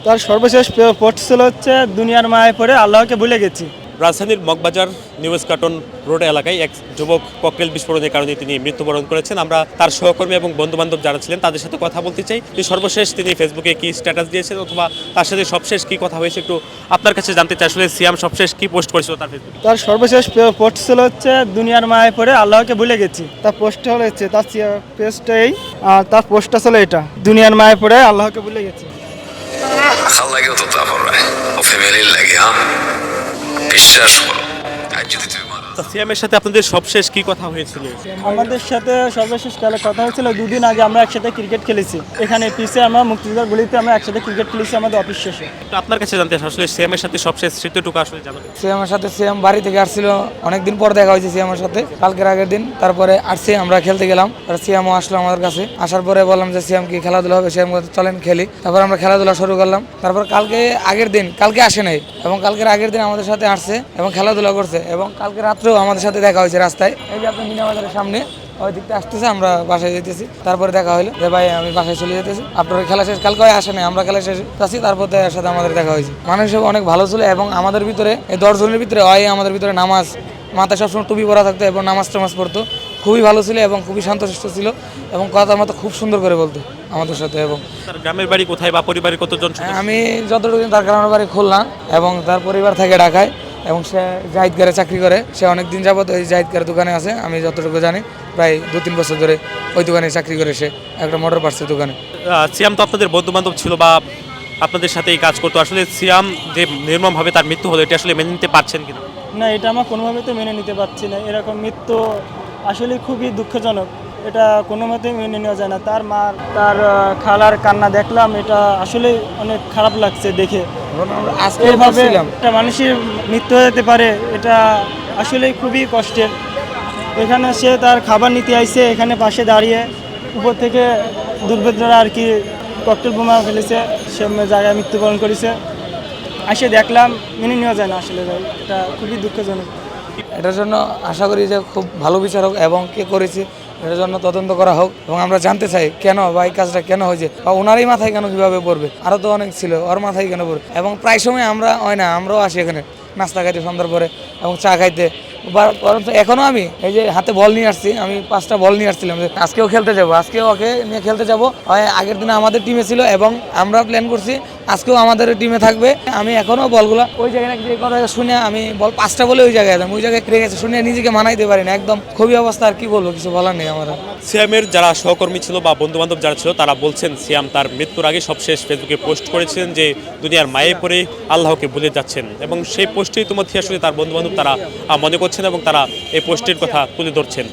তার সর্বশেষ পোস্ট ছিল হচ্ছে দুনিয়ার মায়ায় পড়ে আল্লাহকে ভুলে গেছি। রাজধানীর মগবাজার নিউজ কার্টন রোড এলাকায় এক যুবক ককটেল বিস্ফোরণের কারণে তিনি মৃত্যুবরণ করেছেন। আমরা তার সহকর্মী এবং বন্ধুবান্ধব যারা ছিলেন তাদের সাথে কথা বলতে চাই যে সর্বশেষ তিনি ফেসবুকে কি স্ট্যাটাস দিয়েছেন অথবা তার সাথে সবশেষ কি কথা হয়েছে একটু আপনার কাছে জানতে চাই। আসলে সিয়াম সবশেষ কি পোস্ট করেছিল তার ফেসবুকে? তার সর্বশেষ পোস্ট ছিল হচ্ছে দুনিয়ার মায়ায় পড়ে আল্লাহকে ভুলে গেছি। তার পোস্টটা হচ্ছে তার পেজটা এই, আর তার পোস্টটা ছিল এটা, দুনিয়ার মায়ায় পড়ে আল্লাহকে ভুলে গেছি। ভাল লাগেও তো তারপর ও ফ্যামিলির লাগে, হ্যাঁ বিশ্বাস করো। আর যদি তুমি মারো তা সিয়ামের সাথে আপনাদের সবশেষ কি কথা হয়েছিল? আমাদের সাথে সর্বশেষ খেলার কথা হয়েছিল, দুদিন আগে আমরা একসাথে ক্রিকেট খেলেছি। এখানে পিসে আমরা মুক্তিযোদ্ধার গলিতে আমরা একসাথে ক্রিকেট খেলেছি আমাদের অফিস শেষে। তো আপনার কাছে জানতে চাই, আসলে সিয়ামের সাথে সবশেষ স্মৃতিটুকু আসলে জানাবেন। সিএমের সাথে সিএম বাড়ি থেকে আসছিল, অনেকদিন পর দেখা হয়েছে সিএমের সাথে, কালকের আগের দিন। তারপরে আসছি, আমরা খেলতে গেলাম, আর সিএমও আসলো আমাদের কাছে। আসার পরে বললাম যে সিএম কি খেলাধুলা হবে, সিএম চলেন খেলি। তারপর আমরা খেলাধুলা শুরু করলাম। তারপর কালকে আসে নাই, এবং কালকের আগের দিন আমাদের সাথে আসছে এবং খেলাধুলা করছে, এবং কালকে রাত্রেও আমাদের সাথে দেখা হয়েছে রাস্তায়। এই যে আপনি মিনা বাজারের সামনে ওই দিকটা আসতেছে, আমরা বাসায় যেতেছি। তারপরে দেখা হলো যে ভাই আমি বাসায় চলে যেতেছি, আপনার খেলা শেষ। কালকে আসে নাই, আমরা খেলা শেষ আছি, তারপর এর সাথে আমাদের দেখা হয়েছে। মানুষ অনেক ভালো ছিল, এবং আমাদের ভিতরে এই 10 জনের ভিতরে আমাদের ভিতরে নামাজ মাথায় সবসময় টুপি পরা থাকতো এবং নামাজ টামাজ পড়তো। খুবই ভালো ছিল এবং খুবই শান্তশিষ্ট ছিল, এবং কথার মতো খুব সুন্দর করে বলতো আমাদের সাথে। এবং তার গ্রামের বাড়ি কোথায় বা পরিবারের কতজন সদস্য? আমি যতটুকু তার গ্রামের বাড়ি খুলনা, এবং তার পরিবার থাকে ঢাকায়, এবং সে জাহিদগারে চাকরি করে। সে অনেক দিন যাবত ওই জাহিদগারের দোকানে আছে, আমি যতটুকু জানি প্রায় 2-3 বছর ধরে ওই দোকানে চাকরি করে, সে একটা মোটর পার্টসের দোকানে। সিয়াম তো আপনাদের বন্ধু বান্ধব ছিল বা আপনাদের সাথে এই কাজ করতো। আসলে সিয়াম যে নির্মমভাবে তার মৃত্যু হলো, এটা আসলে মেনে নিতে পারছেন কিনা? না, এটা আমরা কোনোভাবে তো মেনে নিতে পারছি না। এরকম মৃত্যু আসলে খুবই দুঃখজনক, এটা কোনো মতেই মেনে নেওয়া যায় না। তার মার, তার খালার কান্না দেখলাম, এটা আসলে অনেক খারাপ লাগছে দেখে। আজকে এভাবে একটা মানুষের মৃত্যু হয়ে যেতে পারে, এটা আসলে খুবই কষ্টের। এখানে সে তার খাবার নিতে আইছে, এখানে পাশে দাঁড়িয়ে উপর থেকে দুর্বৃত্তরা আর কি ককটেল বোমা ফেলেছে, সে জায়গায় মৃত্যুবরণ করেছে। আসে দেখলাম, মেনে নেওয়া যায় না আসলে ভাই, এটা খুবই দুঃখজনক। এটার জন্য আশা করি যে খুব ভালো বিচার হোক, এবং কে করেছে এটার জন্য তদন্ত করা হোক, এবং আমরা জানতে চাই কেন বা এই কাজটা কেন হয়েছে, বা ওনারই মাথায় কেন কিভাবে পড়বে। আরও তো অনেক ছিল, ওর মাথায় কেন পড়বে। এবং প্রায় সময় আমরা হয় না, আমরাও আসি এখানে নাস্তা খাইতে সন্ধ্যার পরে এবং চা খাইতে। বরঞ্চ এখনও আমি এই যে হাতে বল নিয়ে আসছি, আমি 5টা বল নিয়ে আসছিলাম যে আজকেও খেলতে যাবো, আজকেও ওকে নিয়ে খেলতে যাবো। আগের দিনে আমাদের টিমে ছিল, এবং আমরা প্ল্যান করছি আজকেও আমাদের টিমে থাকবে। আমি এখনও বলগুলো ওই জায়গায় কথা শুনে, আমি বল 5টা বলে ওই জায়গায় ওই জায়গায় ফিরে গেছে, শুনে নিজেকে মানাইতে পারি না, একদম খুবই অবস্থা। আর কি বলবো, কিছু বলার নেই আমার। সিয়ামের যারা সহকর্মী ছিল বা বন্ধু বান্ধব যারা ছিল, তারা বলছেন সিয়াম তার মৃত্যুর আগে সবশেষ ফেসবুকে পোস্ট করেছিলেন যে দুনিয়ার মায়ে পড়ে আল্লাহকে ভুলে যাচ্ছেন, এবং সেই পোস্টে ইতিমধ্যে আসলে তার বন্ধু বান্ধব তারা মনে করছেন এবং তারা এই পোস্টের কথা তুলে ধরছেন।